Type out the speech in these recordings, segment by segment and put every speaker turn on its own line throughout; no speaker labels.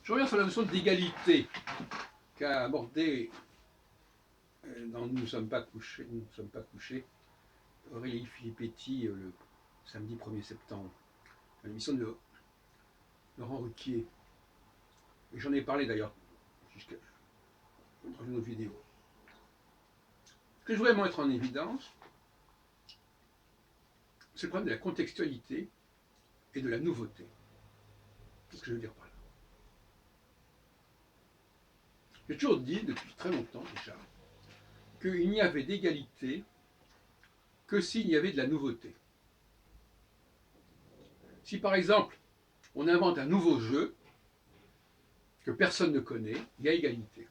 Je reviens sur la notion d'égalité qu'a abordée dans Nous ne sommes pas couchés, Aurélie Filippetti le samedi 1er septembre, à l'émission de Laurent Ruquier. Et j'en ai parlé d'ailleurs dans une autre vidéo. Ce que je voudrais mettre en évidence, c'est le problème de la contextualité et de la nouveauté. Qu'est-ce que je veux dire par là? J'ai toujours dit, depuis très longtemps déjà, qu'il n'y avait d'égalité que s'il y avait de la nouveauté. Si par exemple, on invente un nouveau jeu que personne ne connaît, il y a égalité.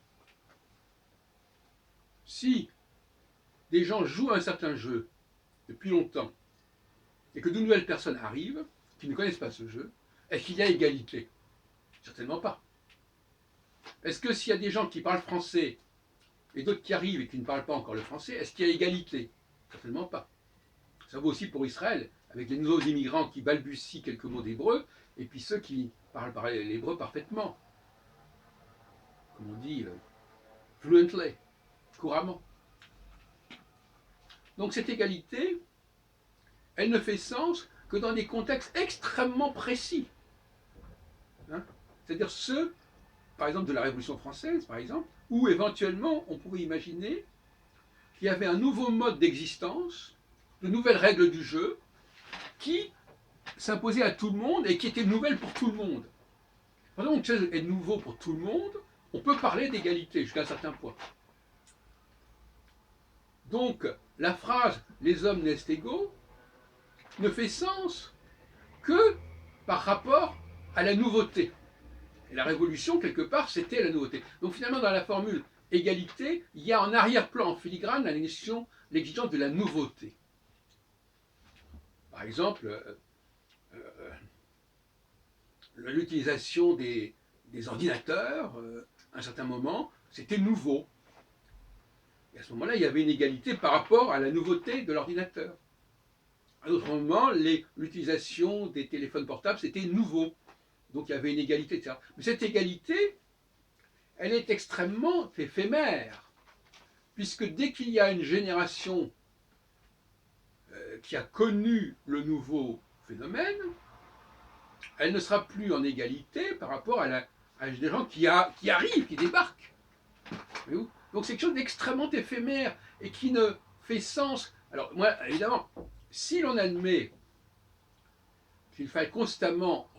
Si des gens jouent à un certain jeu depuis longtemps et que de nouvelles personnes arrivent qui ne connaissent pas ce jeu, est-ce qu'il y a égalité? Certainement pas. Est-ce que s'il y a des gens qui parlent français et d'autres qui arrivent et qui ne parlent pas encore le français, est-ce qu'il y a égalité? Certainement pas. Ça vaut aussi pour Israël, avec les nouveaux immigrants qui balbutient quelques mots d'hébreu, et puis ceux qui parlent l'hébreu parfaitement. Comme on dit, fluently, couramment. Donc cette égalité, elle ne fait sens que dans des contextes extrêmement précis. Hein? C'est-à-dire ceux, par exemple, de la Révolution française, par exemple, où éventuellement on pourrait imaginer qu'il y avait un nouveau mode d'existence, de nouvelles règles du jeu, qui s'imposaient à tout le monde et qui étaient nouvelles pour tout le monde. Pendant que quelque chose est nouveau pour tout le monde, on peut parler d'égalité jusqu'à un certain point. Donc, la phrase « les hommes naissent égaux » ne fait sens que par rapport à la nouveauté. Et la révolution, quelque part, c'était la nouveauté. Donc finalement, dans la formule égalité, il y a en arrière-plan, en filigrane, l'exigence de la nouveauté. Par exemple, l'utilisation des ordinateurs, à un certain moment, c'était nouveau. Et à ce moment-là, il y avait une égalité par rapport à la nouveauté de l'ordinateur. À d'autres moments, l'utilisation des téléphones portables, c'était nouveau. Donc il y avait une égalité, etc. Mais cette égalité, elle est extrêmement éphémère, puisque dès qu'il y a une génération qui a connu le nouveau phénomène, elle ne sera plus en égalité par rapport à des gens qui arrivent, qui débarquent. Donc c'est quelque chose d'extrêmement éphémère et qui ne fait sens. Alors moi, évidemment, si l'on admet qu'il faille constamment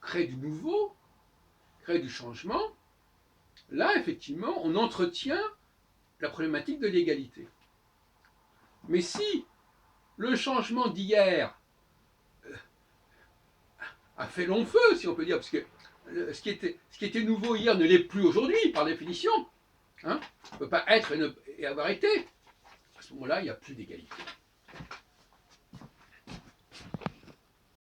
créer du nouveau, créer du changement, là, effectivement, on entretient la problématique de l'égalité. Mais si le changement d'hier a fait long feu, si on peut dire, parce que ce qui était nouveau hier ne l'est plus aujourd'hui, par définition, hein, ne peut pas être et avoir été, à ce moment-là, il n'y a plus d'égalité.